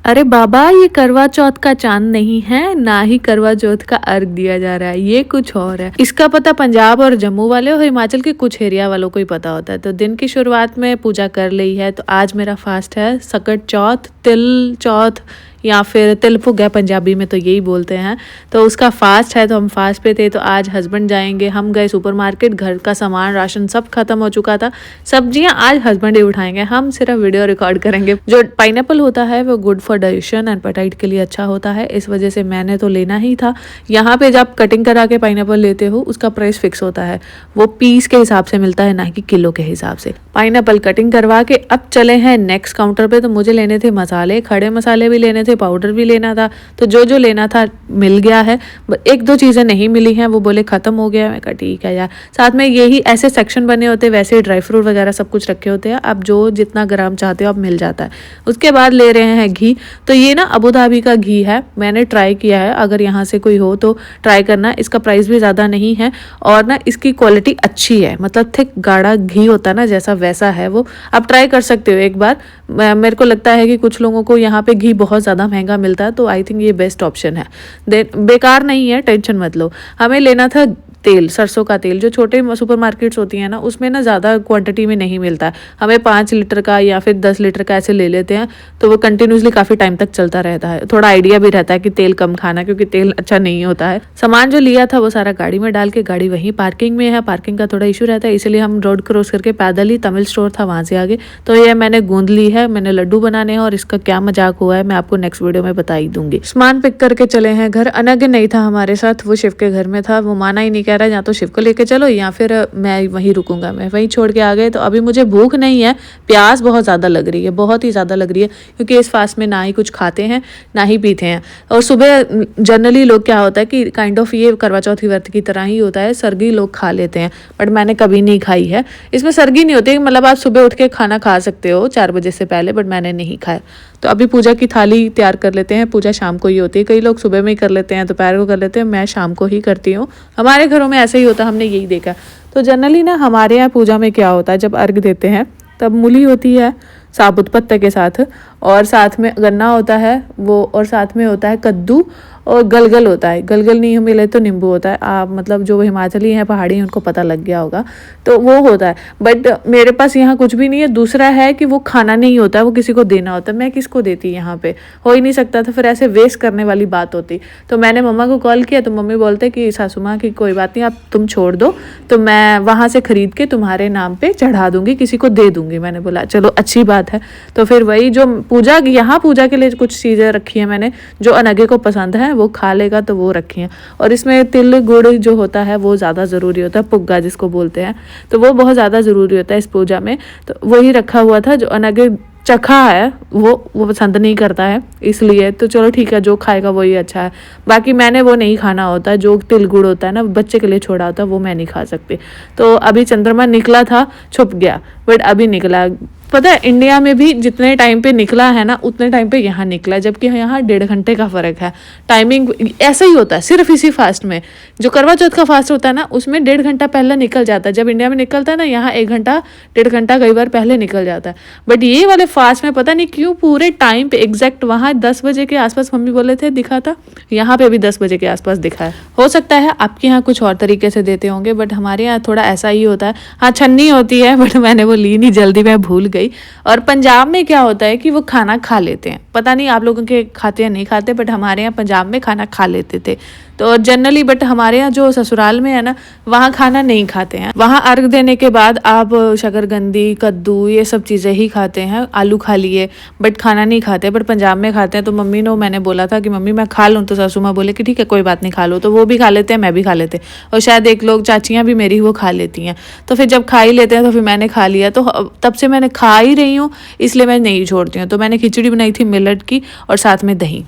अरे बाबा, ये करवा चौथ का चांद नहीं है, ना ही करवा चौथ का अर्घ दिया जा रहा है, ये कुछ और है। इसका पता पंजाब और जम्मू वाले और हिमाचल के कुछ एरिया वालों को ही पता होता है। तो दिन की शुरुआत में पूजा कर ली है, तो आज मेरा फास्ट है सकट चौथ, तिल चौथ या फिर तिल फुग है पंजाबी में, तो यही बोलते हैं। तो उसका फास्ट है, तो हम फास्ट पे थे। तो आज हस्बैंड जाएंगे, हम गए सुपरमार्केट, घर का सामान राशन सब खत्म हो चुका था। सब्जियां आज हस्बैंड ही उठाएंगे, हम सिर्फ वीडियो रिकॉर्ड करेंगे। जो पाइनएप्पल होता है वो good for digestion and petite के लिए अच्छा होता है, इस वजह से मैंने तो लेना ही था। यहाँ पे जब कटिंग करा के पाइनएप्पल लेते हो उसका प्राइस फिक्स होता है, वो पीस के हिसाब से मिलता है, ना कि किलो के हिसाब से। पाइनएप्पल कटिंग करवा के अब चले हैं नेक्स्ट काउंटर पे। तो मुझे लेने थे मसाले, खड़े मसाले भी लेने थे, पाउडर भी लेना था। तो जो जो लेना था मिल गया है, एक दो चीज़ें नहीं मिली हैं, वो बोले ख़त्म हो गया। मैं कहा ठीक है यार। साथ में यही ऐसे सेक्शन बने होते हैं, वैसे ड्राई फ्रूट वगैरह सब कुछ रखे होते हैं। अब जो जितना ग्राम चाहते हो अब मिल जाता है। उसके बाद ले रहे हैं घी। तो ये ना अबू धाबी का घी है, मैंने ट्राई किया है, अगर यहाँ से कोई हो तो ट्राई करना। इसका प्राइस भी ज़्यादा नहीं है और ना इसकी क्वालिटी अच्छी है, मतलब थिक गाढ़ा घी होता है ना जैसा, वैसा है वो। आप ट्राई कर सकते हो एक बार। मेरे को लगता है कि कुछ लोगों को यहाँ पे घी बहुत ज़्यादा महंगा मिलता है, तो आई थिंक ये बेस्ट ऑप्शन है। बेकार नहीं है, टेंशन मत लो। हमें लेना था तेल, सरसों का तेल। जो छोटे सुपरमार्केट्स होती हैं ना, उसमें ना ज़्यादा क्वांटिटी में नहीं मिलता है। हमें 5 लीटर का या फिर 10 लीटर का ऐसे ले लेते हैं, तो वो कंटिन्यूसली काफ़ी टाइम तक चलता रहता है। थोड़ा आइडिया भी रहता है कि तेल कम खाना, क्योंकि तेल अच्छा नहीं होता है। सामान जो लिया था वो सारा गाड़ी में डाल के, गाड़ी वहीं पार्किंग में है, पार्किंग का थोड़ा इशू रहता है, इसलिए हम रोड क्रॉस करके पैदल ही, तमिल स्टोर था वहाँ से आगे। तो ये मैंने गूंद ली है, मैंने लड्डू बनाने हैं, और इसका क्या मजाक हुआ है मैं आपको नेक्स्ट वीडियो में बता ही दूंगी। सामान पिक करके चले हैं घर। अनग नहीं था हमारे साथ, वो शिव के घर में था। वो माना ही नहीं, कह रहा है या तो शिव को लेके चलो या फिर मैं वहीं रुकूंगा। मैं वहीं छोड़ के आ गए। तो अभी मुझे भूख नहीं है, प्यास बहुत ज़्यादा लग रही है, बहुत ही ज़्यादा लग रही है, क्योंकि इस फास्ट में ना ही कुछ खाते हैं ना ही पीते हैं। और सुबह जनरली लोग क्या होता है कि काइंड ऑफ ये करवा चौथ की व्रत की तरह ही होता है, सरगी लोग खा लेते हैं, बट मैंने कभी नहीं खाई है। इसमें सरगी नहीं होती, मतलब आप सुबह उठ के खाना खा सकते हो 4 बजे से पहले, बट मैंने नहीं खाया। तो अभी पूजा की थाली तैयार कर लेते हैं। पूजा शाम को ही होती है, कई लोग सुबह में ही कर लेते हैं, दोपहर को कर लेते हैं, मैं शाम को ही करती हूँ। हमारे घरों में ऐसे ही होता है, हमने यही देखा। तो जनरली ना हमारे यहाँ पूजा में क्या होता है, जब अर्घ देते हैं तब मूली होती है साबुत पत्ते के साथ, और साथ में गन्ना होता है वो, और साथ में होता है कद्दू, और गलगल होता है। गलगल नहीं मिले तो नींबू होता है। आप मतलब जो हिमाचली हैं, पहाड़ी हैं, उनको पता लग गया होगा, तो वो होता है। बट मेरे पास यहाँ कुछ भी नहीं है। दूसरा है कि वो खाना नहीं होता है, वो किसी को देना होता है। मैं किसको देती, यहाँ पे हो ही नहीं सकता था, फिर ऐसे वेस्ट करने वाली बात होती। तो मैंने मम्मा को कॉल किया, तो मम्मी बोलते कि सासू माँ की कोई बात नहीं, आप तुम छोड़ दो, तो मैं वहाँ से खरीद के तुम्हारे नाम पे चढ़ा दूंगी, किसी को दे दूंगी। मैंने बोला चलो अच्छी बात है। तो फिर वही जो पूजा, यहाँ पूजा के लिए कुछ चीज़ें रखी हैं मैंने, जो अनगे को पसंद है वो खा लेगा, तो वो रखी हैं। और इसमें तिल गुड़ जो होता है वो ज़्यादा ज़रूरी होता है, पुग्गा जिसको बोलते हैं, तो वो बहुत ज़्यादा ज़रूरी होता है इस पूजा में। तो वही रखा हुआ था। जो अनगे चखा है वो पसंद नहीं करता है, इसलिए तो चलो ठीक है, जो खाएगा वही अच्छा है। बाकी मैंने वो नहीं खाना होता, जो तिल गुड़ होता है ना, बच्चे के लिए छोड़ा होता है, वो मैं नहीं खा सकती। तो अभी चंद्रमा निकला था, छुप गया, बट अभी निकला। पता है इंडिया में भी जितने टाइम पे निकला है ना, उतने टाइम पे यहाँ निकला, जबकि यहाँ 1.5 घंटे का फ़र्क है। टाइमिंग ऐसा ही होता है सिर्फ इसी फास्ट में। जो करवा चौथ का फास्ट होता है ना, उसमें 1.5 घंटा पहले निकल जाता है। जब इंडिया में निकलता है ना, यहाँ 1 घंटा 1.5 घंटा कई बार पहले निकल जाता है। बट ये वाले फास्ट में पता नहीं क्यों पूरे टाइम पे एग्जैक्ट, वहाँ 10 बजे के आसपास मम्मी बोले थे दिखा था, यहाँ पे भी 10 बजे के आसपास दिखा है। हो सकता है आपके यहाँ कुछ और तरीके से देते होंगे, बट हमारे यहाँ थोड़ा ऐसा ही होता है। हाँ, छन्नी होती है, बट मैंने वो ली नहीं, जल्दी मैं भूल गई। और पंजाब में क्या होता है कि वो खाना खा लेते हैं, पता नहीं आप लोगों के खाते या नहीं खाते, बट हमारे यहाँ पंजाब में खाना खा लेते थे तो जनरली। बट हमारे यहाँ जो ससुराल में है ना, वहाँ खाना नहीं खाते हैं। वहाँ अर्घ देने के बाद आप शकरकंदी, कद्दू, ये सब चीज़ें ही खाते हैं। आलू खा लिए, बट खाना नहीं खाते। बट पंजाब में खाते हैं। तो मम्मी ने, मैंने बोला था कि मम्मी मैं खा लूँ, तो सासू माँ बोले कि ठीक है कोई बात नहीं, खा लो। तो वो भी खा लेते हैं, मैं भी खा लेते, और शायद एक लोग चाचियाँ भी मेरी वो खा लेती हैं। तो फिर जब खा ही लेते हैं तो फिर मैंने खा लिया। तो तब से मैंने खा ही रही हूँ, इसलिए मैं नहीं छोड़ती हूँ। तो मैंने खिचड़ी बनाई थी मिलेट की, और साथ में दही।